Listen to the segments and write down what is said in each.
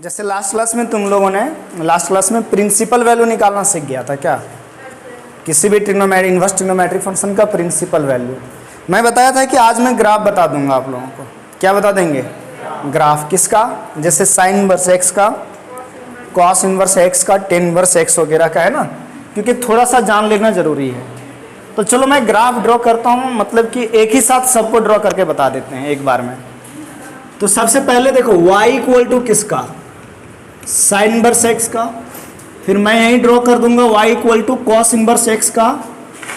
जैसे last class में तुम लोगों ने प्रिंसिपल वैल्यू निकालना सीख गया था क्या, किसी भी इन्वर्स ट्रिग्नोमेट्रिक फंक्शन का प्रिंसिपल वैल्यू। मैं बताया था कि आज मैं ग्राफ बता दूंगा आप लोगों को। क्या बता देंगे? ग्राफ किसका? जैसे साइन इनवर्स एक्स का, कॉस इनवर्स एक्स का, टेन इनवर्स एक्स वगैरह का, है ना, क्योंकि थोड़ा सा जान लेना जरूरी है। तो चलो मैं ग्राफ ड्रॉ करता हूँ, मतलब कि एक ही साथ सबको ड्रॉ करके बता देते हैं एक बार में। तो सबसे पहले देखो y इक्वल टू किसका? साइन इनवर्स एक्स का। फिर मैं यहीं ड्रॉ कर दूंगा y equal to cos inverse x का,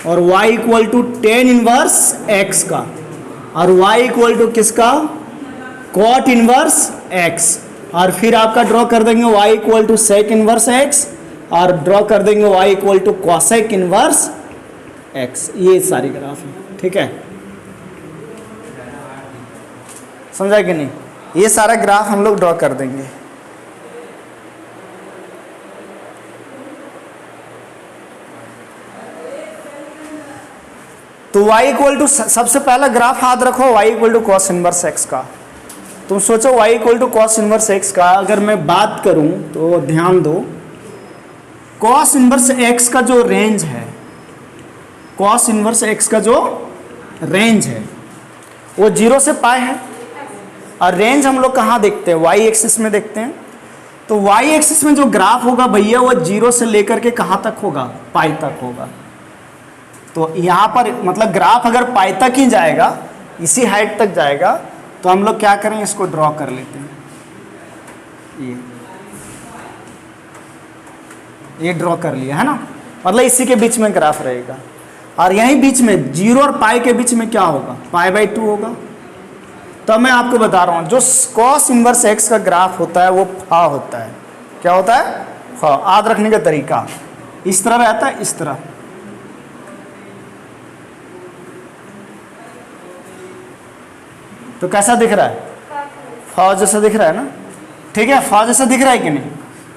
और y equal to tan inverse x का, और y इक्वल टू किसका? Cot inverse x. और फिर आपका ड्रॉ कर देंगे y equal to sec inverse x, और ड्रॉ कर देंगे y equal to cosec inverse x. ये सारी ग्राफ है, ठीक है, समझा कि नहीं? ये सारा ग्राफ हम लोग ड्रॉ कर देंगे। तो y इक्वल टू, सबसे पहला ग्राफ याद रखो y equal to cos inverse x का। तुम सोचो y equal to cos inverse x का अगर मैं बात करूं तो ध्यान दो, कॉस इनवर्स एक्स का जो रेंज है, कॉस इनवर्स एक्स का जो रेंज है वो 0 से पाई है। और रेंज हम लोग कहाँ देखते हैं? y एक्सिस में देखते हैं। तो y एक्सिस में जो ग्राफ होगा भैया वो 0 से लेकर के कहाँ तक होगा? पाई तक होगा। तो यहाँ पर मतलब ग्राफ अगर पाई तक ही जाएगा, इसी हाइट तक जाएगा, तो हम लोग क्या करें, इसको ड्रॉ कर लेते हैं। ये ड्रॉ कर लिया है ना, मतलब इसी के बीच में ग्राफ रहेगा। और यहीं बीच में 0 और पाई के बीच में क्या होगा? π/2 होगा। तो मैं आपको बता रहा हूँ जो कॉस इनवर्स एक्स का ग्राफ होता है वो फा होता है। क्या होता है? फा। याद रखने का तरीका इस तरह रहता है, इस तरह। तो कैसा दिख रहा है? फा जैसा दिख रहा है ना, ठीक है, फा जैसा दिख रहा है कि नहीं?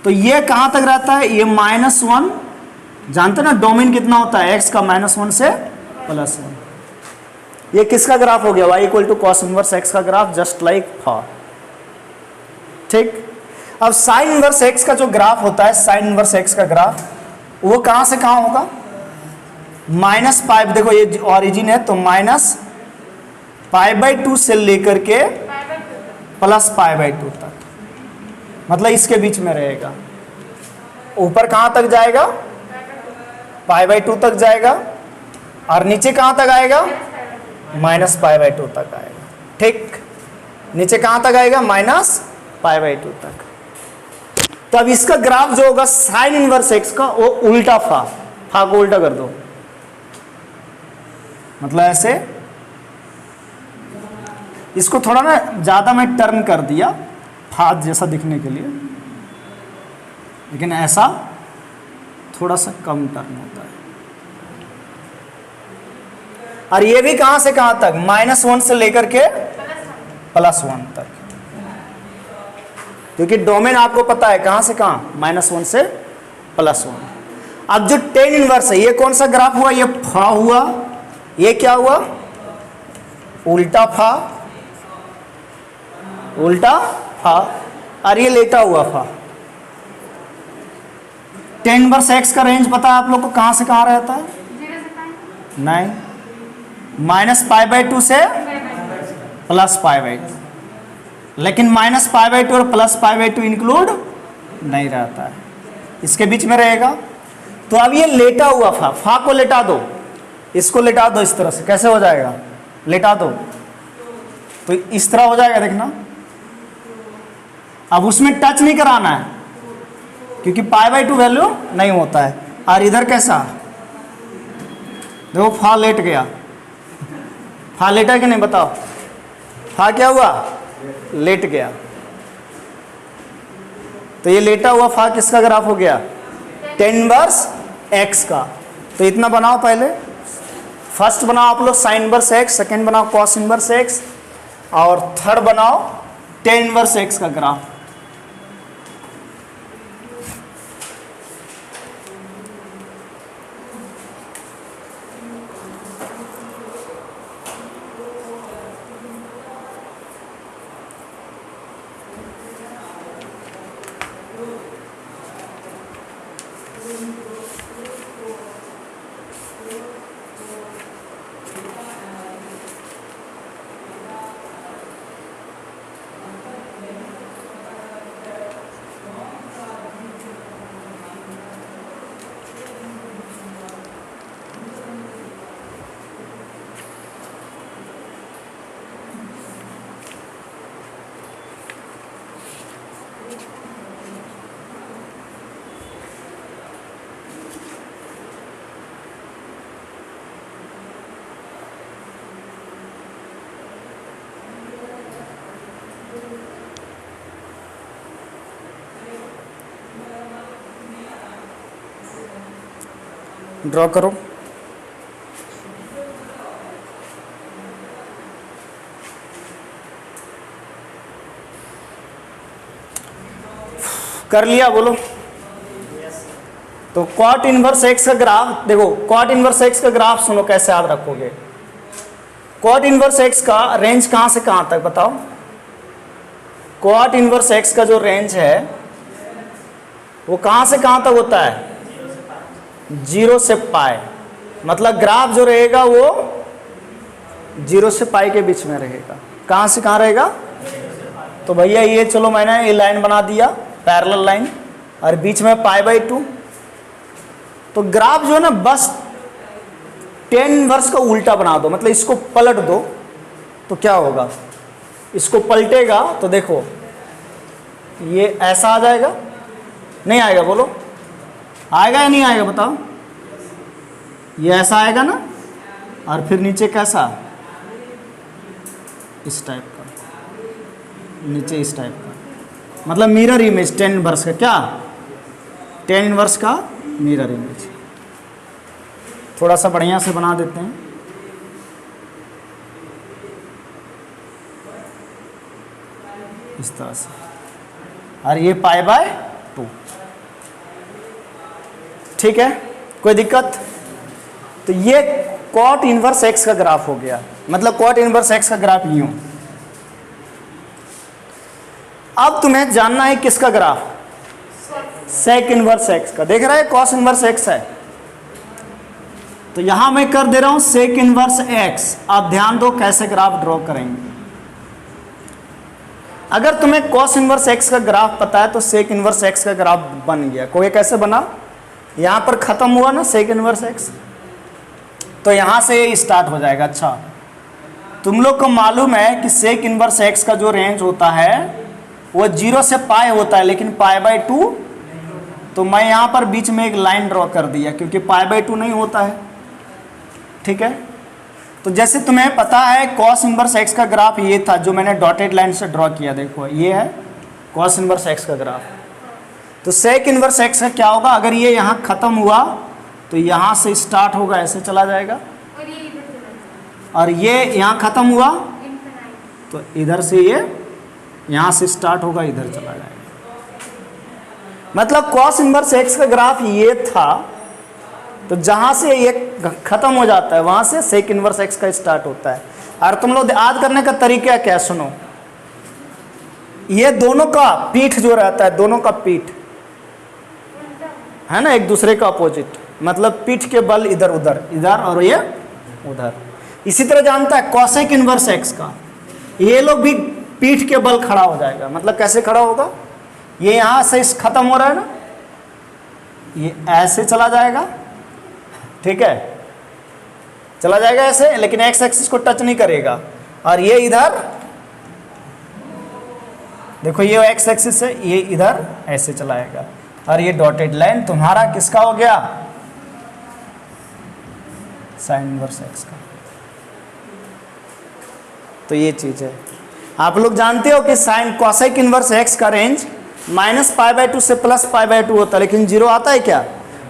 तो ये कहाँ तक रहता है? ये -1, जानते ना डोमेन कितना होता है x का? -1 से +1। ये किसका ग्राफ हो गया? y equal to cos inverse x का ग्राफ, जस्ट लाइक फा, ठीक। अब साइन इनवर्स एक्स का जो ग्राफ होता है, साइन इनवर्स एक्स का ग्राफ, वो कहाँ से कहाँ होगा? -π, देखो ये ऑरिजिन है, तो -π/2 से लेकर के +π/2 तक, मतलब इसके बीच में रहेगा। ऊपर कहाँ तक जाएगा? π/2 तक जाएगा, और नीचे कहाँ तक आएगा? -π/2 तक आएगा, ठीक। नीचे कहाँ तक आएगा? -π/2 तक। तो अब इसका ग्राफ जो होगा साइन इनवर्स एक्स का, वो उल्टा फा को उल्टा कर दो, मतलब ऐसे। इसको थोड़ा ना ज्यादा मैं टर्न कर दिया फा जैसा दिखने के लिए, लेकिन ऐसा थोड़ा सा कम टर्न होता है। और ये भी कहां से कहां तक? -1 से लेकर के +1 तक, क्योंकि डोमेन आपको पता है कहां से कहां, -1 से +1। अब जो टेन इनवर्स है, ये कौन सा ग्राफ हुआ? ये फा हुआ। ये क्या हुआ? उल्टा फा, उल्टा फा। और ये लेटा हुआ फा। टेन इनवर्स एक्स का रेंज पता है आप लोग को कहां से कहां रहता है? नहीं, -π/2 से +π/2, लेकिन -π/2 और +π/2 इंक्लूड नहीं रहता है, इसके बीच में रहेगा। तो अब ये लेटा हुआ फा को लेटा दो, इसको लेटा दो इस तरह से, कैसे हो जाएगा? लेटा दो तो इस तरह हो जाएगा, देखना। अब उसमें टच नहीं कराना है, क्योंकि π/2 वैल्यू नहीं होता है। और इधर कैसा? देखो फा लेट गया, फा लेटा कि नहीं? बताओ, फा क्या हुआ? लेट गया। तो ये लेटा हुआ फा किसका ग्राफ हो गया? टेन इनवर्स एक्स का। तो इतना बनाओ पहले, फर्स्ट बनाओ आप लोग साइन इनवर्स एक्स, सेकेंड बनाओ कॉस इनवर्स एक्स, और थर्ड बनाओ टेन इनवर्स एक्स का ग्राफ। ड्रॉ करो। कर लिया, बोलो। तो कॉट इनवर्स एक्स का ग्राफ देखो, कॉट इनवर्स एक्स का ग्राफ सुनो कैसे याद रखोगे। कॉट इनवर्स एक्स का रेंज कहां से कहां तक बताओ। कॉट इनवर्स एक्स का जो रेंज है वो कहां से कहां तक होता है, 0 से पाई। मतलब ग्राफ जो रहेगा वो 0 से पाई के बीच में रहेगा। कहां से कहां रहेगा, तो भैया ये चलो मैंने ये लाइन बना दिया, पैरेलल लाइन, और बीच में π/2। तो ग्राफ जो है ना बस tan इनवर्स का उल्टा बना दो, मतलब इसको पलट दो तो क्या होगा, इसको पलटेगा तो देखो ये ऐसा आ जाएगा, नहीं आएगा, बोलो आएगा या नहीं आएगा बताओ। ये ऐसा आएगा ना, और फिर नीचे कैसा, इस टाइप का, नीचे इस टाइप का, मतलब मिरर इमेज tan इनवर्स का, क्या tan इनवर्स का मिरर इमेज। थोड़ा सा बढ़िया से बना देते हैं। इस तरह से, और ये π/2, ठीक है, कोई दिक्कत। तो ये कॉट इनवर्स एक्स का ग्राफ हो गया, मतलब कॉट इनवर्स एक्स का ग्राफ यूं। अब तुम्हें जानना है किसका ग्राफ, सेक इनवर्स एक्स का। देख रहा है कॉस इनवर्स एक्स है, तो यहां मैं कर दे रहा हूं सेक इनवर्स एक्स। आप ध्यान दो कैसे ग्राफ ड्रॉ करेंगे। अगर तुम्हें कॉस इनवर्स एक्स का ग्राफ पता है तो सेक इनवर्स एक्स का ग्राफ बन गया। कोई कैसे बना, यहां पर खत्म हुआ ना सेक इनवर्स एक्स, तो यहां से ये स्टार्ट हो जाएगा। अच्छा, तुम लोग को मालूम है कि सेक इनवर्स एक्स का जो रेंज होता है वो 0 से पाई होता है, लेकिन π/2, तो मैं यहां पर बीच में एक लाइन ड्रॉ कर दिया क्योंकि π/2 नहीं होता है, ठीक है। तो जैसे तुम्हें पता है कॉस इनवर्स एक्स का ग्राफ ये था जो मैंने डॉटेड लाइन से ड्रॉ किया, देखो ये है कॉस इनवर्स एक्स का ग्राफ। तो सेक इनवर्स एक्स का क्या होगा, अगर ये यहाँ खत्म हुआ तो यहाँ से स्टार्ट होगा, ऐसे चला जाएगा, और ये यहाँ खत्म हुआ तो इधर से ये यहाँ से स्टार्ट होगा, इधर चला जाएगा। मतलब कॉस इनवर्स एक्स का ग्राफ ये था, तो जहां से ये खत्म हो जाता है वहां से सेक इनवर्स एक्स का स्टार्ट होता है। और तुम लोग याद करने का तरीका क्या, सुनो, ये दोनों का पीठ जो रहता है, दोनों का पीठ है ना एक दूसरे का अपोजिट, मतलब पीठ के बल इधर उधर, इधर और ये उधर। इसी तरह जानता है कॉसेक इनवर्स एक्स का, ये लोग भी पीठ के बल खड़ा हो जाएगा। मतलब कैसे खड़ा होगा, ये यहां से खत्म हो रहा है ना, ये ऐसे चला जाएगा, ठीक है, चला जाएगा ऐसे, लेकिन एक्स एक्सिस को टच नहीं करेगा। और ये इधर देखो, ये एक्स एक्सिस है, ये इधर ऐसे चलाएगा। और ये डॉटेड लाइन तुम्हारा किसका हो गया, साइन इनवर्स एक्स का। तो ये चीज है, आप लोग जानते हो कि साइन कॉसेक इनवर्स एक्स का रेंज -π/2 से +π/2 होता है, लेकिन 0 आता है क्या।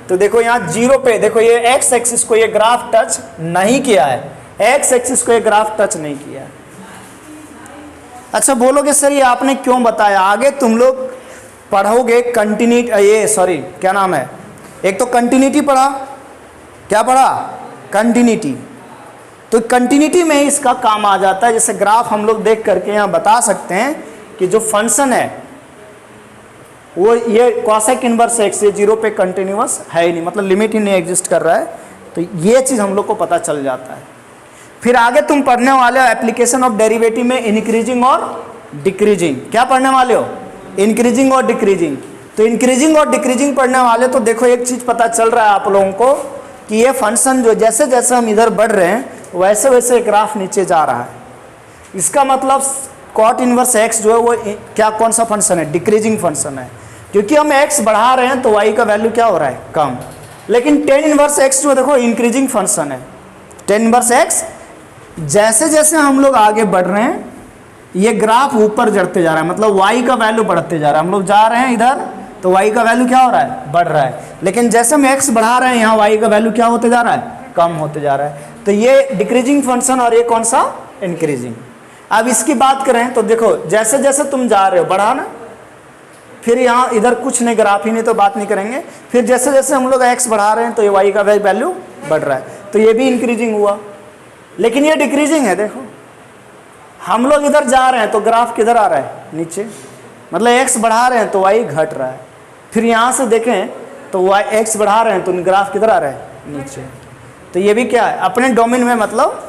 तो देखो यहाँ 0 पे देखो, ये एक्स एक्सिस को ये ग्राफ टच नहीं किया है, एक्स एक्सिस को ये ग्राफ टच नहीं किया है। अच्छा बोलोगे सर ये आपने क्यों बताया, आगे तुम लोग पढ़ोगे कंटिन्यूटी, ये सॉरी क्या नाम है, एक तो कंटिन्यूटी पढ़ा, क्या पढ़ा, कंटिन्यूटी। तो कंटिन्यूटी में ही इसका काम आ जाता है। जैसे ग्राफ हम लोग देख करके यहाँ बता सकते हैं कि जो फंक्शन है वो ये कॉसेक इनवर्स एक्स ये 0 पे कंटिन्यूअस है ही नहीं, मतलब लिमिट ही नहीं एग्जिस्ट कर रहा है। तो ये चीज़ हम लोग को पता चल जाता है। फिर आगे तुम पढ़ने वाले हो एप्लीकेशन ऑफ डेरिवेटिव में इंक्रीजिंग और डिक्रीजिंग। क्या पढ़ने वाले हो, इंक्रीजिंग और डिक्रीजिंग। तो इंक्रीजिंग और डिक्रीजिंग पढ़ने वाले, तो देखो एक चीज़ पता चल रहा है आप लोगों को कि ये फंक्शन जो जैसे जैसे हम इधर बढ़ रहे हैं वैसे वैसे ग्राफ नीचे जा रहा है। इसका मतलब कॉट इनवर्स एक्स जो है वो क्या, कौन सा फंक्शन है, डिक्रीजिंग फंक्शन है, क्योंकि हम एक्स बढ़ा रहे हैं तो वाई का वैल्यू क्या हो रहा है, कम। लेकिन टेन इनवर्स एक्स जो देखो इंक्रीजिंग फंक्शन है। टेन इनवर्स एक्स जैसे जैसे हम लोग आगे बढ़ रहे हैं ये ग्राफ ऊपर चढ़ते जा रहा है, मतलब वाई का वैल्यू बढ़ते जा रहा है। हम लोग जा रहे हैं इधर तो वाई का वैल्यू क्या हो रहा है, बढ़ रहा है। लेकिन जैसे हम x बढ़ा रहे हैं यहाँ y का वैल्यू क्या होते जा रहा है, कम होते जा रहा है। तो ये डिक्रीजिंग फंक्शन और ये कौन सा, इंक्रीजिंग। अब इसकी बात करें तो देखो जैसे जैसे तुम जा रहे हो बढ़ाना, फिर यहाँ इधर कुछ नहीं, ग्राफ ही नहीं तो बात नहीं करेंगे। फिर जैसे जैसे हम लोग x बढ़ा रहे हैं तो ये y का वैल्यू बढ़ रहा है, तो ये भी इंक्रीजिंग हुआ। लेकिन ये डिक्रीजिंग है, देखो हम लोग इधर जा रहे हैं तो ग्राफ किधर आ रहा है, नीचे, मतलब x बढ़ा रहे हैं तो y घट रहा है। फिर यहाँ से देखें तो x बढ़ा रहे हैं तो ग्राफ किधर आ रहा है, नीचे। तो ये भी क्या है, अपने डोमेन में, मतलब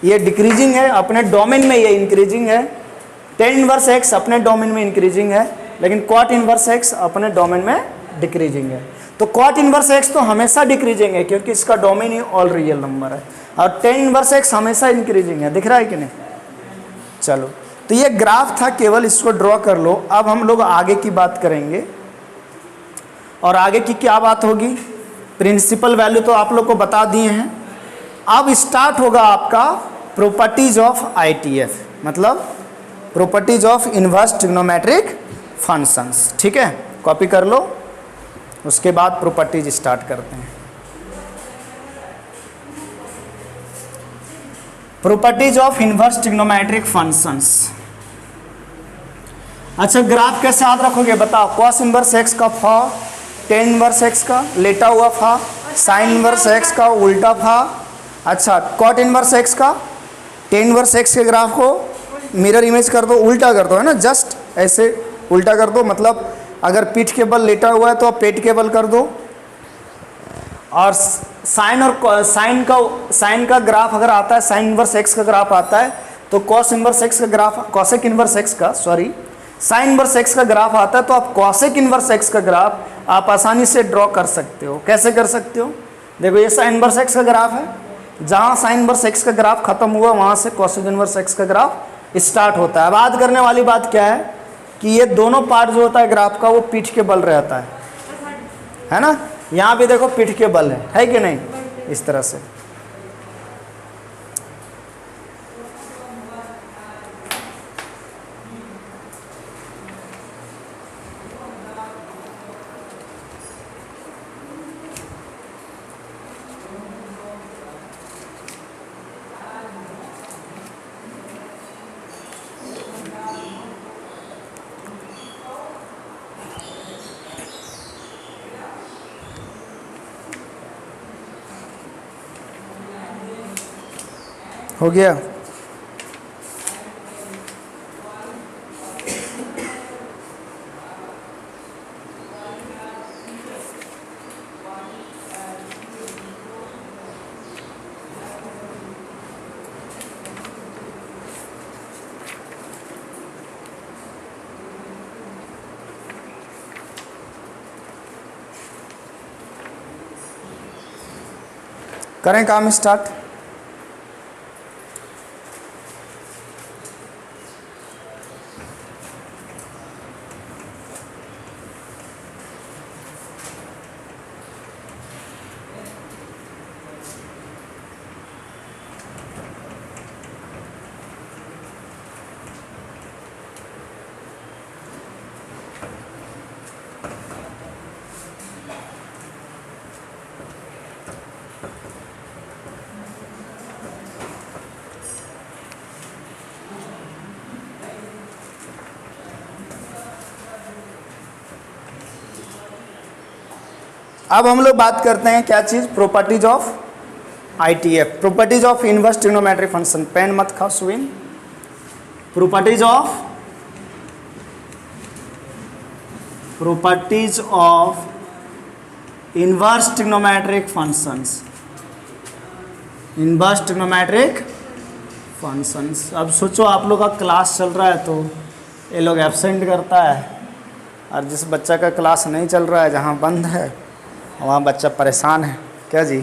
ये डिक्रीजिंग है, अपने डोमेन में ये इंक्रीजिंग है। tan इनवर्स x अपने डोमेन में इंक्रीजिंग है, लेकिन cot इनवर्स x अपने डोमेन में डिक्रीजिंग है। तो cot इनवर्स x तो हमेशा डिक्रीजिंग है क्योंकि इसका डोमेन ही ऑल रियल नंबर है, और tan इनवर्स x हमेशा इंक्रीजिंग है। दिख रहा है कि नहीं? चलो, तो ये ग्राफ था, केवल इसको ड्रॉ कर लो। अब हम लोग आगे की बात करेंगे, और आगे की क्या बात होगी, प्रिंसिपल वैल्यू तो आप लोग को बता दिए हैं। अब स्टार्ट होगा आपका प्रॉपर्टीज ऑफ ITF, मतलब properties of inverse trigonometric functions. ठीक है, कॉपी कर लो, उसके बाद प्रॉपर्टीज स्टार्ट करते हैं। Properties of inverse trigonometric functions. अच्छा, ग्राफ कैसे याद रखोगे बताओ, कॉस इनवर्स x का फा, tan इनवर्स x का लेटा हुआ फा, साइन इनवर्स x का उल्टा फा। अच्छा, कॉट इनवर्स x का tan इनवर्स x के ग्राफ को मिरर इमेज कर दो, उल्टा कर दो, है ना, जस्ट ऐसे उल्टा कर दो। मतलब अगर पीठ के बल लेटा हुआ है तो आप पेट के बल कर दो। और साइन का ग्राफ अगर आता है, साइन इनवर्स x का ग्राफ आता है, तो कॉस इनवर्स x का ग्राफ, कॉसेक इनवर्स x का, सॉरी, साइन इनवर्स x का ग्राफ आता है, तो आप कॉसेक इनवर्स x का ग्राफ आप आसानी से ड्रॉ कर सकते हो। कैसे कर सकते हो, देखो ये साइन इनवर्स x का ग्राफ है, जहाँ साइन इनवर्स x का ग्राफ खत्म हुआ वहाँ से कॉसेक इनवर्स x का ग्राफ स्टार्ट होता है। अब याद करने वाली बात क्या है कि ये दोनों पार्ट जो होता है ग्राफ का वो पीठ के बल रहता है ना। यहाँ भी देखो पीठ के बल है कि नहीं, इस तरह से। हो गया? करें काम स्टार्ट। अब हम लोग बात करते हैं क्या चीज़, properties of ITF, properties of inverse trigonometric function. Pen मत खाओ सुइन। Properties of inverse trigonometric functions, inverse trigonometric functions. अब सोचो आप लोग का क्लास चल रहा है तो ये लोग एब्सेंट करता है, और जिस बच्चा का क्लास नहीं चल रहा है, जहाँ बंद है वहाँ बच्चा परेशान है। क्या जी?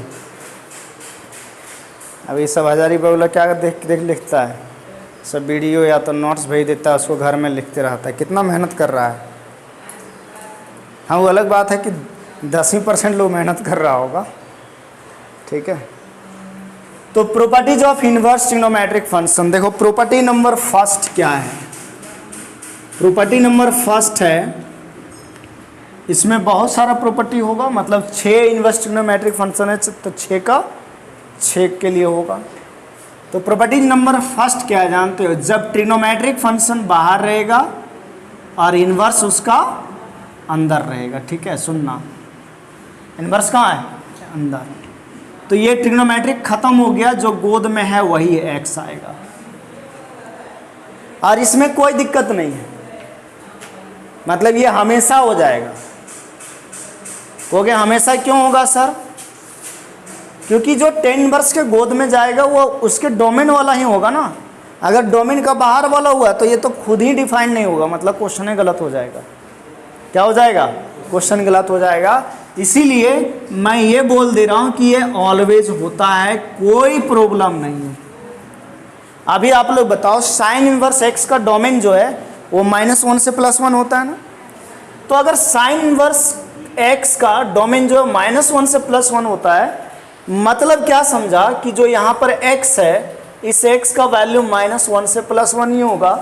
अब ये सब हजारी बबुला क्या देख लिखता है, सब वीडियो या तो नोट्स भेज देता है, उसको घर में लिखते रहता है। कितना मेहनत कर रहा है। हाँ, वो अलग बात है कि 10% लोग मेहनत कर रहा होगा, ठीक है। तो properties of inverse trigonometric function, देखो प्रॉपर्टी नंबर फर्स्ट क्या है। प्रॉपर्टी नंबर फर्स्ट है इसमें बहुत सारा प्रॉपर्टी होगा, मतलब 6 इनवर्स ट्रिग्नोमेट्रिक फंक्शन है तो 6 का 6 के लिए होगा। तो प्रॉपर्टी नंबर फर्स्ट क्या है जानते हो, जब ट्रिग्नोमेट्रिक फंक्शन बाहर रहेगा और इनवर्स उसका अंदर रहेगा। ठीक है, सुनना, इनवर्स कहाँ है, अंदर। तो ये ट्रिग्नोमेट्रिक खत्म हो गया, जो गोद में है वही एक्स आएगा और इसमें कोई दिक्कत नहीं है, मतलब ये हमेशा हो जाएगा। हो गया हमेशा, क्यों होगा सर, क्योंकि जो 10 इनवर्स के गोद में जाएगा वो उसके डोमेन वाला ही होगा ना। अगर डोमेन का बाहर वाला हुआ तो ये तो खुद ही डिफाइन नहीं होगा, मतलब क्वेश्चन ही गलत हो जाएगा। क्या हो जाएगा, क्वेश्चन गलत हो जाएगा। इसीलिए मैं ये बोल दे रहा हूं कि ये ऑलवेज होता है, कोई प्रॉब्लम नहीं है। अभी आप लोग बताओ, साइन इनवर्स एक्स का डोमेन जो है वो -1 से +1 होता है ना। तो अगर साइन इनवर्स एक्स का डोमेन जो है -1 से +1 होता है, मतलब क्या समझा कि जो यहाँ पर x है, इस x का वैल्यू -1 से +1 ही होगा।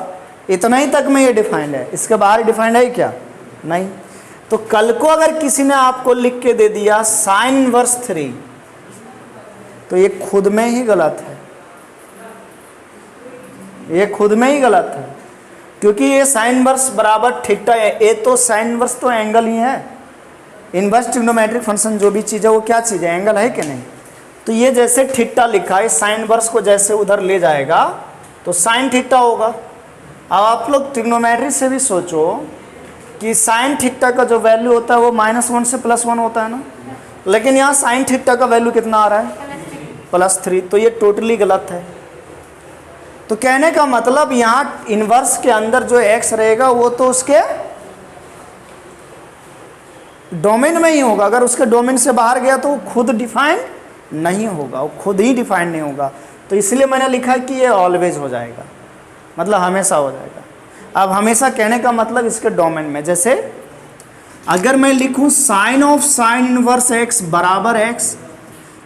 इतना ही तक में ये डिफाइंड है, इसके बाहर डिफाइंड है क्या, नहीं। तो कल को अगर किसी ने आपको लिख के दे दिया साइन इनवर्स 3, तो ये खुद में ही गलत है, ये खुद में ही गलत है, क्योंकि ये साइन इनवर्स बराबर थीटा है। ये तो साइन इनवर्स तो एंगल ही है, इनवर्स ट्रिग्नोमेट्रिक फंक्शन जो भी चीज़ है वो क्या चीज़ है, एंगल है कि नहीं। तो ये जैसे थीटा लिखा है, साइन इनवर्स को जैसे उधर ले जाएगा तो साइन थीटा होगा। अब आप लोग ट्रिग्नोमेट्री से भी सोचो कि साइन थीटा का जो वैल्यू होता है वो -1 से +1 होता है ना, लेकिन यहाँ साइन थीटा का वैल्यू कितना आ रहा है, +3। तो ये टोटली गलत है। तो कहने का मतलब यहाँ इनवर्स के अंदर जो x रहेगा वो तो उसके डोमेन में ही होगा। अगर उसके डोमेन से बाहर गया तो वो खुद डिफाइंड नहीं होगा, वो खुद ही डिफाइंड नहीं होगा। तो इसलिए मैंने लिखा कि ये ऑलवेज हो जाएगा, मतलब हमेशा हो जाएगा। अब हमेशा कहने का मतलब इसके डोमेन में, जैसे अगर मैं लिखूं sine of sine inverse x बराबर एक्स,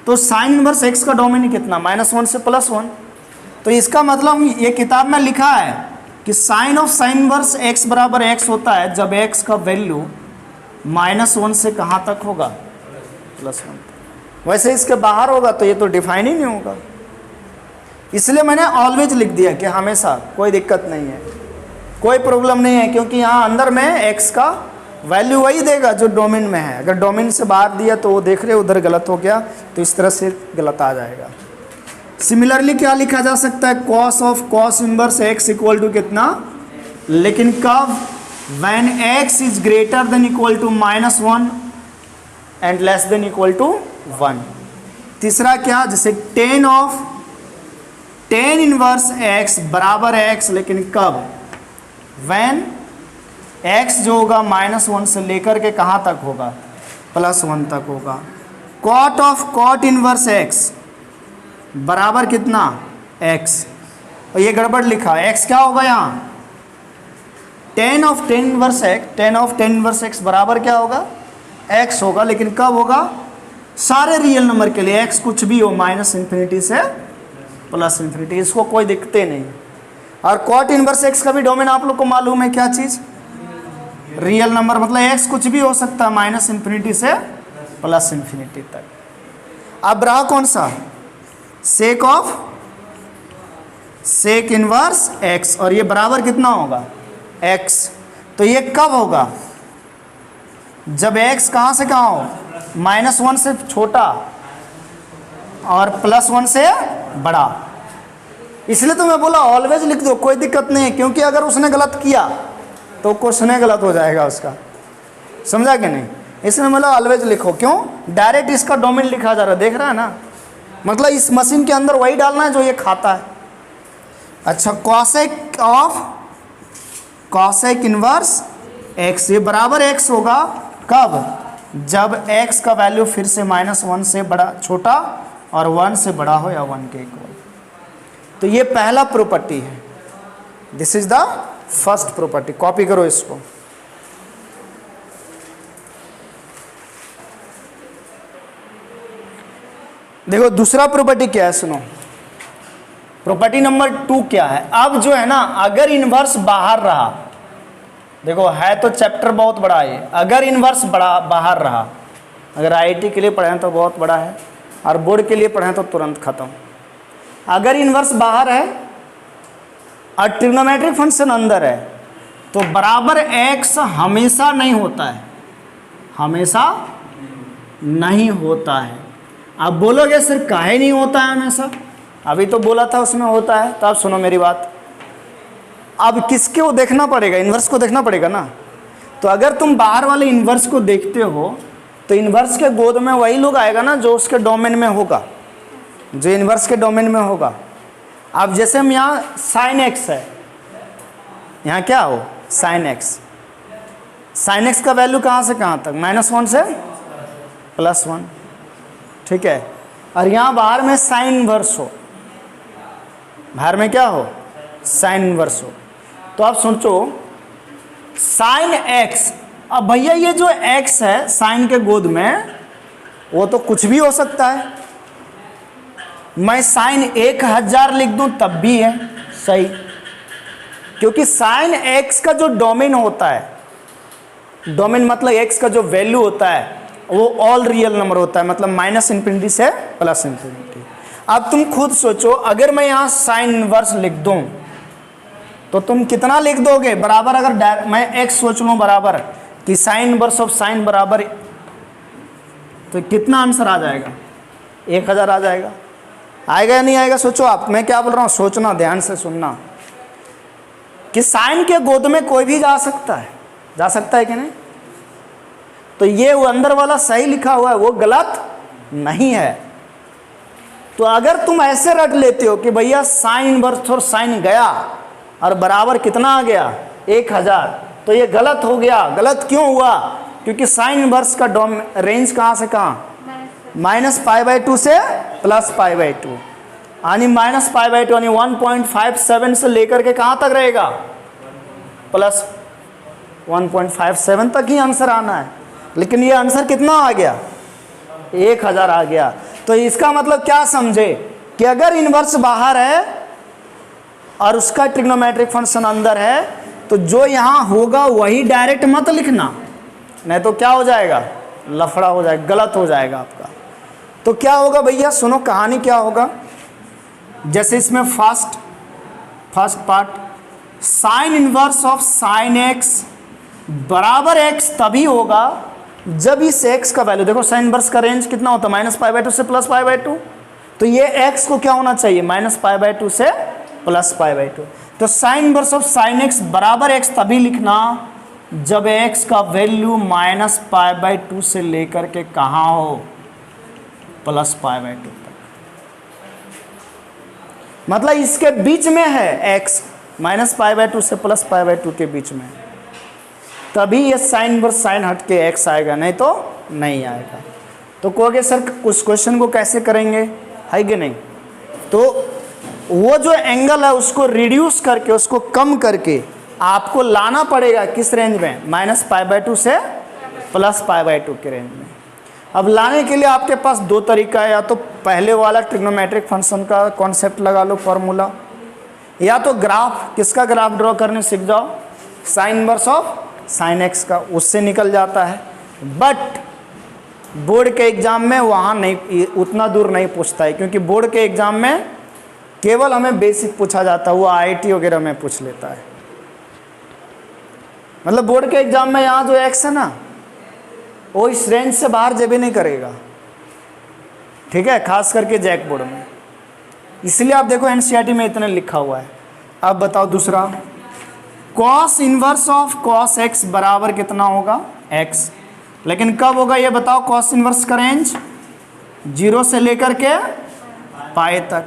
तो साइन इनवर्स एक्स का डोमेन कितना, -1 से +1। तो इसका मतलब ये किताब में लिखा है कि sine of sine inverse x बराबर एक्स होता है जब एक्स का वैल्यू -1 से कहाँ तक होगा, +1। वैसे इसके बाहर होगा तो ये तो डिफाइन ही नहीं होगा, इसलिए मैंने ऑलवेज लिख दिया कि हमेशा, कोई दिक्कत नहीं है, कोई प्रॉब्लम नहीं है, क्योंकि यहाँ अंदर में x का वैल्यू वही देगा जो डोमेन में है। अगर डोमेन से बाहर दिया तो वो देख रहे उधर गलत हो गया, तो इस तरह से गलत आ जाएगा। सिमिलरली क्या लिखा जा सकता है, cos of cos inverse x equal to कितना, लेकिन कब, when x is greater than equal to -1 and less than equal to 1। तीसरा क्या, जैसे tan ऑफ tan इनवर्स x बराबर x, लेकिन कब, व्हेन x जो होगा -1 से लेकर के कहाँ तक होगा, +1 तक होगा। cot of cot inverse x बराबर कितना, x, और ये गड़बड़ लिखा, x क्या होगा यहाँ, tan ऑफ tan इनवर्स x, tan ऑफ tan इनवर्स x बराबर क्या होगा, x होगा, लेकिन कब होगा, सारे रियल नंबर के लिए, x कुछ भी हो, -∞ से +∞, इसको कोई दिक्कतें नहीं। और कॉट इनवर्स एक्स का भी डोमेन आप लोग को मालूम है, क्या चीज़, रियल नंबर, मतलब x कुछ भी हो सकता है, -∞ से +∞ तक। अब रहा कौन सा, sec of sec inverse x, और ये बराबर कितना होगा, x। तो ये कब होगा, जब x कहाँ से कहाँ हो, -1 से छोटा और +1 से बड़ा। इसलिए तो मैं बोला ऑलवेज लिख दो, कोई दिक्कत नहीं है, क्योंकि अगर उसने गलत किया तो क्वेश्चन गलत हो जाएगा उसका, समझा कि नहीं। इसलिए मतलब ऑलवेज लिखो, क्यों, डायरेक्ट इसका डोमेन लिखा जा रहा है, देख रहा है ना, मतलब इस मशीन के अंदर वही डालना है जो ये खाता है। अच्छा, cosec of cosec inverse x, ये बराबर x होगा कब, जब x का वैल्यू फिर से -1 से बड़ा, छोटा और 1 से बड़ा हो या 1 के इक्वल। तो ये पहला प्रॉपर्टी है, this is the first property, copy करो इसको। देखो दूसरा प्रॉपर्टी क्या है, सुनो, प्रॉपर्टी नंबर 2 क्या है। अब जो है ना, अगर इनवर्स बाहर रहा, देखो है तो चैप्टर बहुत बड़ा है, अगर इन्वर्स बड़ा बाहर रहा, अगर आईआईटी के लिए पढ़ें तो बहुत बड़ा है और बोर्ड के लिए पढ़ें तो तुरंत खत्म। अगर इन्वर्स बाहर है और ट्रिग्नोमेट्रिक फंक्शन अंदर है तो बराबर एक्स हमेशा नहीं होता है, हमेशा नहीं होता है। आप बोलोगे सर काहे नहीं होता है हमेशा, अभी तो बोला था उसमें होता है। तो आप सुनो मेरी बात, अब किसके वो देखना पड़ेगा, इन्वर्स को देखना पड़ेगा ना। तो अगर तुम बाहर वाले इन्वर्स को देखते हो तो इन्वर्स के गोद में वही लोग आएगा ना जो उसके डोमेन में होगा, जो इन्वर्स के डोमेन में होगा। अब जैसे हम यहाँ साइन एक्स है, यहाँ क्या हो साइन एक्स, साइन एक्स का वैल्यू कहाँ से कहाँ तक, -1 से +1, ठीक है। और यहाँ बाहर में साइन इन्वर्स हो, बाहर में क्या हो साइन इन्वर्स हो। तो आप सोचो साइन एक्स, अब भैया ये जो एक्स है साइन के गोद में वो तो कुछ भी हो सकता है, मैं साइन 1000 लिख दूं तब भी है सही, क्योंकि साइन एक्स का जो डोमेन होता है, डोमेन मतलब एक्स का जो वैल्यू होता है वो ऑल रियल नंबर होता है, मतलब -∞ से +∞। अब तुम खुद सोचो अगर मैं यहाँ साइन इनवर्स लिख दूं तो तुम कितना लिख दोगे बराबर, अगर मैं एक्स सोच लूँ बराबर कि साइन इनवर्स ऑफ साइन बराबर, तो कितना आंसर आ जाएगा 1000 आ जाएगा। आएगा या नहीं आएगा सोचो आप, मैं क्या बोल रहा हूँ सोचना, ध्यान से सुनना कि साइन के गोद में कोई भी जा सकता है, जा सकता है कि नहीं। तो ये वो अंदर वाला सही लिखा हुआ है वो गलत नहीं है। तो अगर तुम ऐसे रट लेते हो कि भैया साइन इनवर्स और साइन गया और बराबर कितना आ गया 1000, तो ये गलत हो गया। गलत क्यों हुआ, क्योंकि साइन इनवर्स का रेंज कहाँ से कहाँ, -π/2 से +π/2, यानी -π/2 यानी 1.57 से लेकर के कहाँ तक रहेगा, +1.57 तक ही आंसर आना है। लेकिन ये आंसर कितना आ गया 1000 आ गया। तो इसका मतलब क्या समझे कि अगर इन्वर्स बाहर है और उसका ट्रिग्नोमेट्रिक फंक्शन अंदर है तो जो यहाँ होगा वही डायरेक्ट मत लिखना, नहीं तो क्या हो जाएगा लफड़ा हो जाएगा, गलत हो जाएगा आपका। तो क्या होगा भैया सुनो कहानी क्या होगा। जैसे इसमें first part sign inverse of sine x बराबर एक्स तभी होगा जब इस एक्स का वैल्यू, देखो साइन इनवर्स का रेंज कितना होता है -π/2 से +π/2, तो ये एक्स को क्या होना चाहिए -π/2 से +π/2। तो sine inverse of sine x बराबर एक्स तभी लिखना जब एक्स का वैल्यू -π/2 से लेकर के कहाँ हो +π/2 तक, मतलब इसके बीच में है एक्स, -π/2 से +π/2 के बीच में, तभी ये साइन इनवर्स साइन हट के एक्स आएगा, नहीं तो नहीं आएगा। तो कहोगे सर उस क्वेश्चन को कैसे करेंगे, है कि नहीं। तो वो जो एंगल है उसको रिड्यूस करके, उसको कम करके आपको लाना पड़ेगा किस रेंज में, -π/2 से +π/2 के रेंज में। अब लाने के लिए आपके पास दो तरीका है, या तो पहले वाला ट्रिग्नोमेट्रिक फंक्शन का कॉन्सेप्ट लगा लो फॉर्मूला, या तो ग्राफ, किसका ग्राफ ड्रॉ करने सीख जाओ, sign inverse of sine x का, उससे निकल जाता है। बट बोर्ड के एग्ज़ाम में वहाँ नहीं, उतना दूर नहीं पूछता है, क्योंकि बोर्ड के एग्ज़ाम में केवल हमें बेसिक पूछा जाता है, वो आईआईटी वगैरह में पूछ लेता है। मतलब बोर्ड के एग्ज़ाम में यहाँ जो एक्स है ना वो इस रेंज से बाहर जब भी नहीं करेगा, ठीक है, खास करके जैक बोर्ड में। इसलिए आप देखो एनसीईआरटी में इतना लिखा हुआ है। अब बताओ दूसरा, cos inverse of cos x बराबर कितना होगा एक्स, लेकिन कब होगा ये बताओ। कॉस इनवर्स का रेंज 0 से लेकर के पाई तक।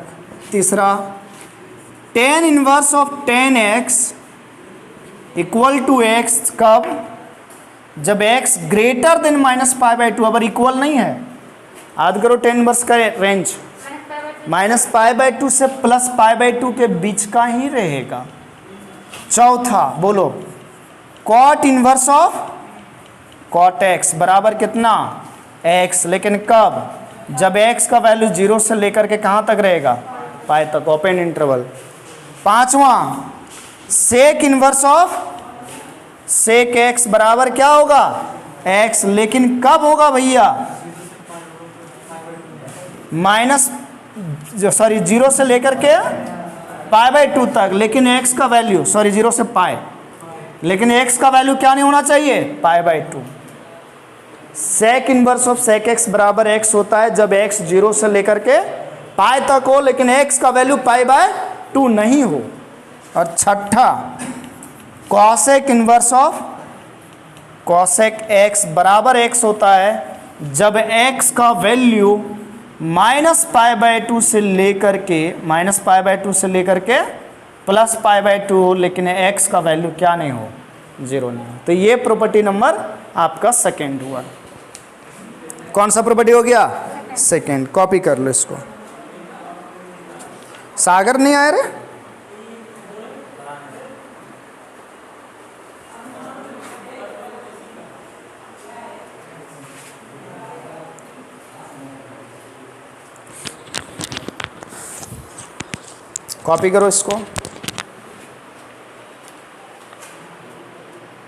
तीसरा, tan inverse of tan x equal to x कब, जब x ग्रेटर देन -π/2, अगर इक्वल नहीं है, याद करो टेन इनवर्स का रेंज -π/2 से +π/2 के बीच का ही रहेगा। चौथा बोलो, cot inverse of cot x बराबर कितना x, लेकिन कब, जब x का वैल्यू 0 से लेकर के कहाँ तक रहेगा पाई तक, ओपन इंटरवल। पांचवा, sec inverse of sec x बराबर क्या होगा एक्स, लेकिन कब होगा भैया माइनस सॉरी 0 से लेकर के पाई बाई 2 तक, लेकिन एक्स का वैल्यू सॉरी 0 से पाई, लेकिन एक्स का वैल्यू क्या नहीं होना चाहिए pi by 2। Sec inverse of sec x बराबर एक्स होता है जब एक्स 0 से लेकर के पाई तक हो, लेकिन एक्स का वैल्यू पाई बाय 2 नहीं हो। और छठा cosec inverse of cosec x बराबर एक्स होता है जब एक्स का वैल्यू माइनस पाई बाय 2 से लेकर के माइनस पाई बाय 2 से लेकर के प्लस पाई बाय 2 हो, लेकिन एक्स का वैल्यू क्या नहीं हो 0 नहीं हो। तो ये प्रॉपर्टी नंबर आपका सेकेंड हुआ। कौन सा प्रॉपर्टी हो गया सेकेंड। कॉपी कर लो इसको। सागर नहीं आए रे, कॉपी करो इसको।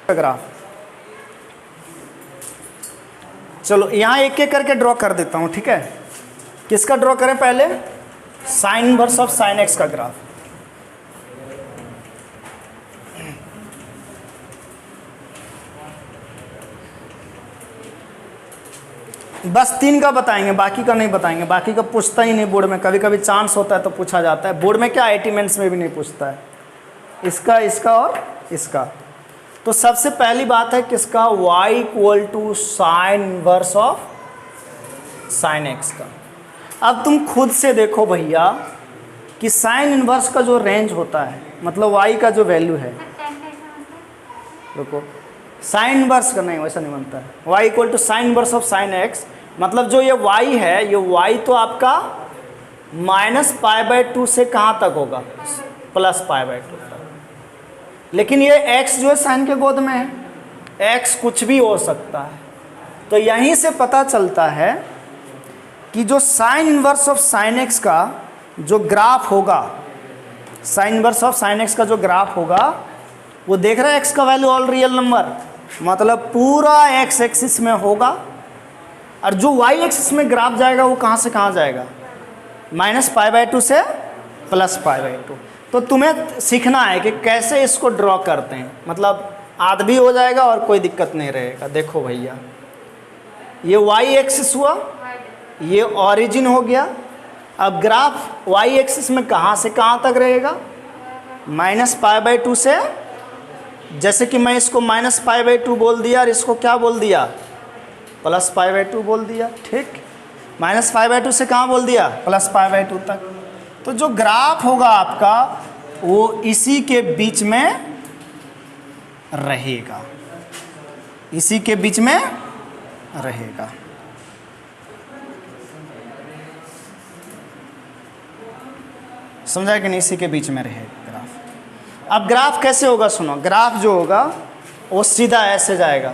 ग्राफ चलो यहाँ एक एक करके ड्रॉ कर देता हूँ, ठीक है। किसका ड्रॉ करें पहले, sign inverse of sine x का ग्राफ। बस 3 का बताएंगे, बाकी का नहीं बताएंगे, बाकी का पूछता ही नहीं बोर्ड में। कभी कभी चांस होता है तो पूछा जाता है, बोर्ड में क्या एटीमेंट्स में भी नहीं पूछता है। इसका इसका और इसका। तो सबसे पहली बात है किसका, y equal to sine inverse of sine x का। अब तुम खुद से देखो भैया कि साइन इनवर्स का जो रेंज होता है, मतलब y का जो वैल्यू है, देखो साइन इनवर्स का नहीं, वैसा नहीं बनता है। y equal to sine inverse of sine x, मतलब जो ये y है, ये y तो आपका माइनस पाई बाय 2 से कहाँ तक होगा, प्लस पाई बाय 2 तक। लेकिन ये x जो है साइन के गोद में है, x कुछ भी हो सकता है। तो यहीं से पता चलता है कि जो sign inverse of sine x का जो ग्राफ होगा, sign inverse of sine x का जो ग्राफ होगा, वो देख रहा है x का वैल्यू ऑल रियल नंबर, मतलब पूरा x एक्सिस में होगा। और जो y एक्सिस में ग्राफ जाएगा वो कहाँ से कहाँ जाएगा, माइनस पाई बाय 2 से प्लस पाई बाय 2। तो तुम्हें सीखना है कि कैसे इसको ड्रॉ करते हैं, मतलब आध भी हो जाएगा और कोई दिक्कत नहीं रहेगा। देखो भैया ये y एक्सिस हुआ, ये ओरिजिन हो गया। अब ग्राफ y एक्सिस में कहाँ से कहाँ तक रहेगा, माइनस पाई बाय 2 से, जैसे कि मैं इसको माइनस पाई बाय 2 बोल दिया और इसको क्या बोल दिया, प्लस पाई बाय 2 बोल दिया, ठीक। माइनस पाई बाय 2 से कहाँ बोल दिया, प्लस पाई बाय 2 तक। तो जो ग्राफ होगा आपका वो इसी के बीच में रहेगा, इसी के बीच में रहेगा। समझा कि नहीं, इसी के बीच में रहेगा ग्राफ। अब ग्राफ कैसे होगा सुनो, ग्राफ जो होगा वो सीधा ऐसे जाएगा,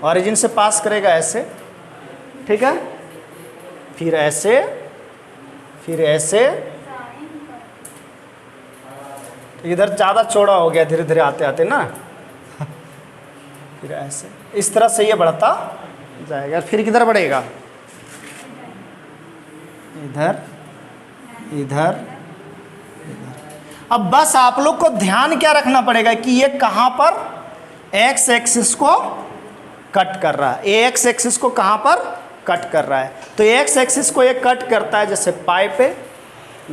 ओरिजिन से पास करेगा ऐसे, ठीक है, फिर ऐसे, फिर ऐसे, इधर ज़्यादा चौड़ा हो गया धीरे धीरे आते आते ना, फिर ऐसे, इस तरह से ये बढ़ता जाएगा। फिर किधर बढ़ेगा, इधर, इधर, अब बस आप लोग को ध्यान क्या रखना पड़ेगा कि ये कहाँ पर एक्स एक्सिस को कट कर रहा है, ए एक्स एक्सिस को कहाँ पर कट कर रहा है। तो एक्स एक्सिस को ये कट करता है, जैसे पाई पे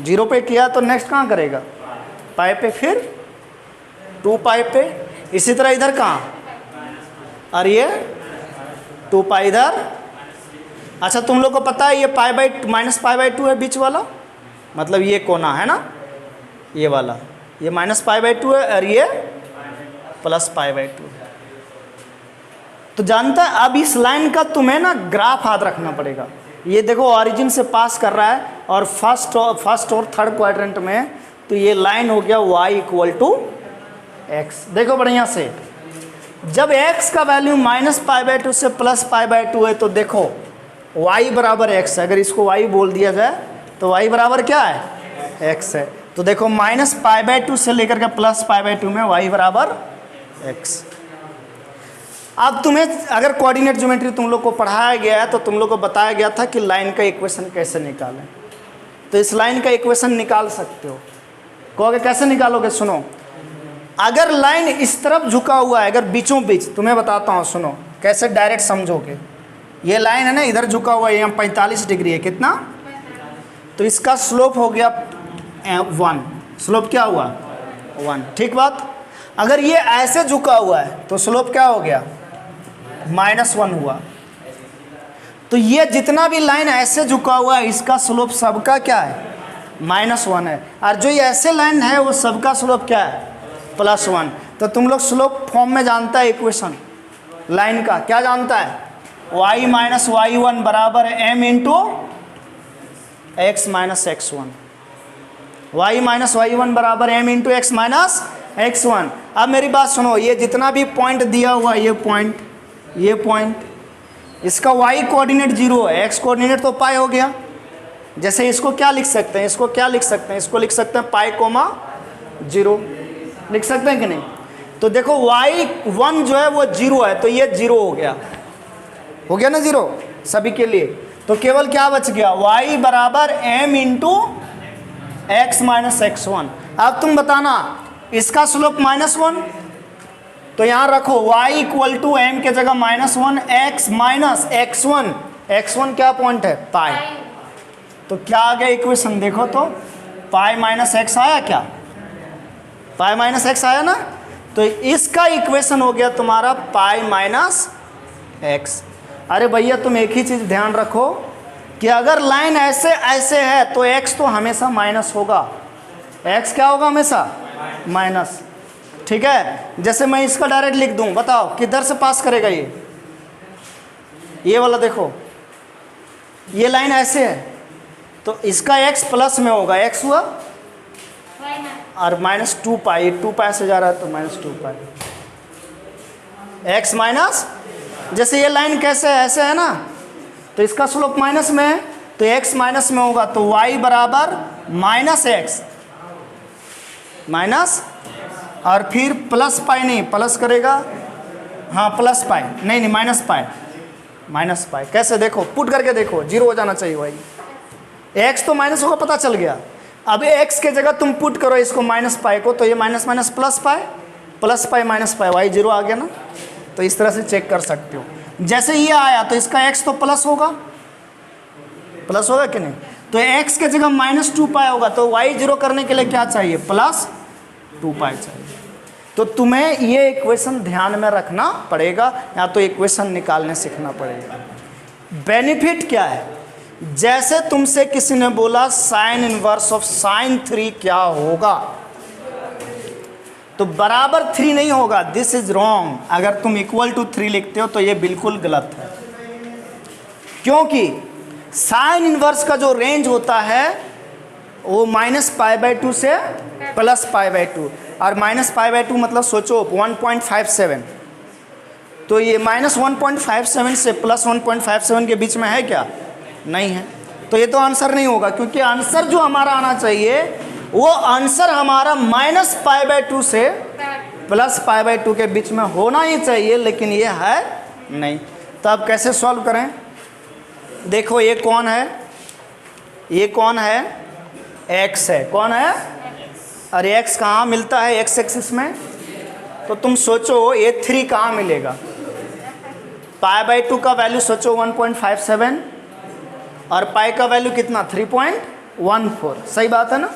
0 पे किया तो नेक्स्ट कहाँ करेगा, पाई पे, फिर 2 पाई पे, इसी तरह इधर कहाँ, और ये 2 पाई इधर। अच्छा तुम लोग को पता है ये pi by minus pi by 2 है बीच वाला, मतलब ये कोना है ना, ये वाला, ये माइनस पाई बाई 2 है और ये प्लस पाई बाई 2 है। तो जानता है, अब इस लाइन का तुम्हें ना ग्राफ याद रखना पड़ेगा। ये देखो ओरिजिन से पास कर रहा है और फर्स्ट और थर्ड क्वाड्रेंट में, तो ये लाइन हो गया y इक्वल टू एक्स। देखो बढ़िया से, जब x का वैल्यू माइनस पाई बाई 2 से प्लस पाई बाई 2 है, तो देखो y बराबर x है। अगर इसको y बोल दिया जाए तो y बराबर क्या है, x है। तो देखो माइनस पाई बाई 2 से लेकर के प्लस पाई बाई 2 में y बराबर x। अब तुम्हें अगर कोऑर्डिनेट ज्योमेट्री तुम लोग को पढ़ाया गया है तो तुम लोग को बताया गया था कि लाइन का इक्वेशन कैसे निकालें। तो इस लाइन का इक्वेशन निकाल सकते हो। कहोगे कैसे निकालोगे? सुनो, अगर लाइन इस तरफ झुका हुआ है, अगर बीचों बीच, तुम्हें बताता हूँ, सुनो कैसे डायरेक्ट समझोगे। ये लाइन है ना, इधर झुका हुआ है, यहाँ 45 डिग्री है, कितना? तो इसका स्लोप हो गया 1। स्लोप क्या हुआ? 1। ठीक बात। अगर ये ऐसे झुका हुआ है तो स्लोप क्या हो गया? -1 हुआ। तो ये जितना भी लाइन ऐसे झुका हुआ है इसका स्लोप सबका क्या है? -1 है। और जो ये ऐसे लाइन है वो सबका स्लोप क्या है? +1। तो तुम लोग स्लोप फॉर्म में जानता है इक्वेशन लाइन का, क्या जानता है? y - y1 बराबर m into x - x1। y - y1 बराबर m इंटू x - x1। अब मेरी बात सुनो, ये जितना भी पॉइंट दिया हुआ है, ये पॉइंट, इसका y कोऑर्डिनेट 0 है, x कोऑर्डिनेट तो पाई हो गया। जैसे इसको क्या लिख सकते हैं? इसको क्या लिख सकते हैं? इसको लिख सकते हैं π,0 लिख सकते हैं कि नहीं? तो देखो y1 जो है वो 0 है, तो ये 0 हो गया ना 0 सभी के लिए। तो केवल क्या बच गया? y बराबर m इंटू x - x1। अब तुम बताना इसका स्लोप -1, तो यहाँ रखो y = m के जगह -1, x - x1। x1 क्या पॉइंट है? पाई। तो क्या आ गया इक्वेशन? देखो तो π - x आया क्या? π - x आया ना? तो इसका इक्वेशन हो गया तुम्हारा π - x। अरे भैया तुम एक ही चीज़ ध्यान रखो कि अगर लाइन ऐसे ऐसे है तो x तो हमेशा माइनस होगा। x क्या होगा? हमेशा माइनस। ठीक है, जैसे मैं इसका डायरेक्ट लिख दूं, बताओ किधर से पास करेगा? ये वाला देखो, ये लाइन ऐसे है तो इसका x प्लस में होगा, x हुआ और -2π, 2π से जा रहा है तो -2π x माइनस। जैसे ये लाइन कैसे है? ऐसे है ना, तो इसका स्लोप माइनस में है तो x माइनस में होगा, तो y बराबर -x माइनस और फिर +π नहीं, प्लस करेगा, हाँ +π नहीं -π। कैसे? देखो पुट करके देखो, 0 हो जाना चाहिए भाई। x तो माइनस होगा, पता चल गया। अब x के जगह तुम पुट करो इसको -π को, तो ये माइनस +π y 0 आ गया ना। तो इस तरह से चेक कर सकते हो। जैसे ये आया तो इसका x तो प्लस होगा कि नहीं? तो x के जगह -2π होगा, तो y 0 करने के लिए क्या चाहिए? +2π चाहिए। तो तुम्हें ये इक्वेशन ध्यान में रखना पड़ेगा, या तो इक्वेशन निकालने सीखना पड़ेगा। बेनिफिट क्या है? जैसे तुमसे किसी ने बोला sin इनवर्स ऑफ sin 3 क्या होगा, तो बराबर 3 नहीं होगा, दिस इज रॉन्ग। अगर तुम =3 लिखते हो तो ये बिल्कुल गलत है, क्योंकि साइन इनवर्स का जो रेंज होता है वो -π/2 से +π/2, और -π/2 मतलब सोचो 1.57। तो ये -1.57 से +1.57 के बीच में है क्या? नहीं है। तो ये तो आंसर नहीं होगा, क्योंकि आंसर जो हमारा आना चाहिए वो आंसर हमारा -π/2 से +π/2 के बीच में होना ही चाहिए, लेकिन ये है नहीं। तो अब कैसे सॉल्व करें? देखो ये कौन है? ये कौन है? x है। कौन है? और x कहाँ मिलता है? x एक्सिस में। तो तुम सोचो ये 3 कहाँ मिलेगा? π/2 का वैल्यू सोचो 1.57 और पाई का वैल्यू कितना? 3.14। सही बात है ना?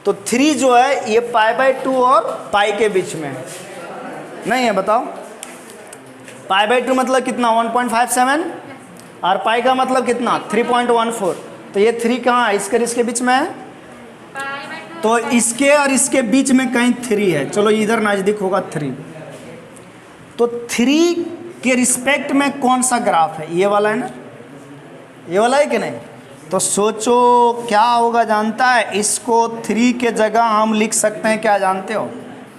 तो 3 जो है ये π/2 और पाई के बीच में है, नहीं है? बताओ π/2 मतलब कितना? 1.57 और पाई का मतलब कितना? 3.14। तो ये 3 कहाँ है? इसके और इसके बीच में है, तो इसके और इसके बीच में कहीं 3 है। चलो इधर नज़दीक होगा 3। तो 3 के रिस्पेक्ट में कौन सा ग्राफ है? ये वाला है ना? ये वाला है कि नहीं? तो सोचो क्या होगा? जानता है? इसको 3 के जगह हम लिख सकते हैं, क्या जानते हो?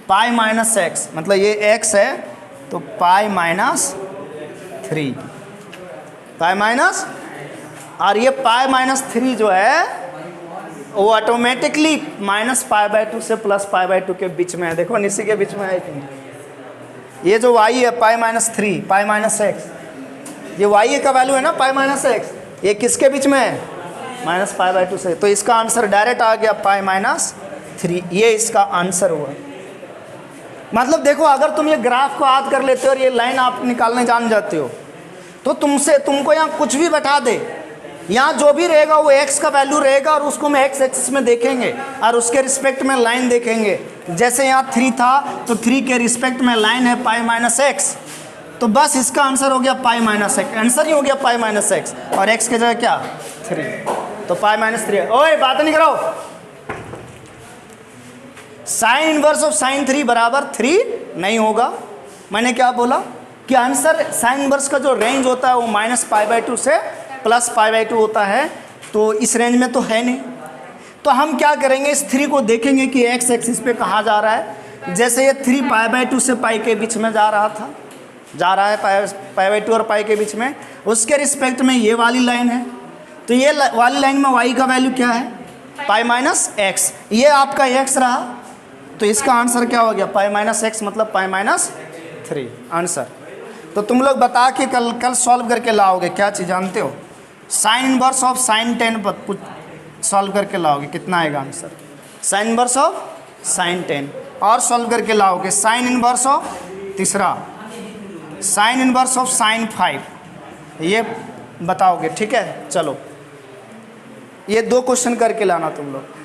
π-x, मतलब ये x है तो π-3, π- और ये π-3 जो है वो ऑटोमेटिकली -π/2 से +π/2 के बीच में है। देखो इसी के बीच में है कि नहीं? ये जो y है pi minus 3 pi minus x, ये y का वैल्यू है ना पाई माइनस एक्स, ये किसके बीच में है? माइनस पाई बाई 2 से। तो इसका आंसर डायरेक्ट आ गया पाई माइनस 3, ये इसका आंसर हुआ। मतलब देखो, अगर तुम ये ग्राफ को याद कर लेते हो और ये लाइन आप निकालने जान जाते हो, तो तुमको यहाँ कुछ भी बैठा दे, यहाँ जो भी रहेगा वो x का वैल्यू रहेगा और उसको हम x एक्सिस में देखेंगे और उसके रिस्पेक्ट में लाइन देखेंगे। जैसे यहाँ 3 था तो 3 के रिस्पेक्ट में लाइन है पाई माइनस एक्स, तो बस इसका आंसर हो गया पाई माइनस एक्स, आंसर ही हो गया पाई माइनस एक्स, और x के जगह क्या 3, तो पाई माइनस 3। ओए बात नहीं कराओ। साइन इनवर्स ऑफ साइन 3 बराबर 3 नहीं होगा। मैंने क्या बोला कि आंसर साइन इनवर्स का जो रेंज होता है वो माइनस पाई बाई 2 से प्लस पाई बाई 2 होता है, तो इस रेंज में तो है नहीं। तो हम क्या करेंगे, इस 3 को देखेंगे कि एक्स एक्सिस पे कहाँ जा रहा है। जैसे ये 3 पाई बाई 2 से पाई के बीच में जा रहा है पाई बाई 2 और पाई के बीच में, उसके रिस्पेक्ट में ये वाली लाइन है। तो ये वाली लाइन में y का वैल्यू क्या है? पाई माइनस एक्स, ये आपका x रहा, तो इसका आंसर क्या हो गया? पाई माइनस एक्स मतलब पाई माइनस 3 आंसर। तो तुम लोग बता के कल सॉल्व करके लाओगे क्या चीज़ जानते हो? साइन इनवर्स ऑफ साइन 10 कुछ सॉल्व करके लाओगे, कितना आएगा answer? Sign inverse of sign 10 और सॉल्व करके लाओगे साइन इनवर्स ऑफ तीसरा साइन इनवर्स ऑफ साइन 5, ये बताओगे। ठीक है, चलो ये 2 क्वेश्चन करके लाना तुम लोग।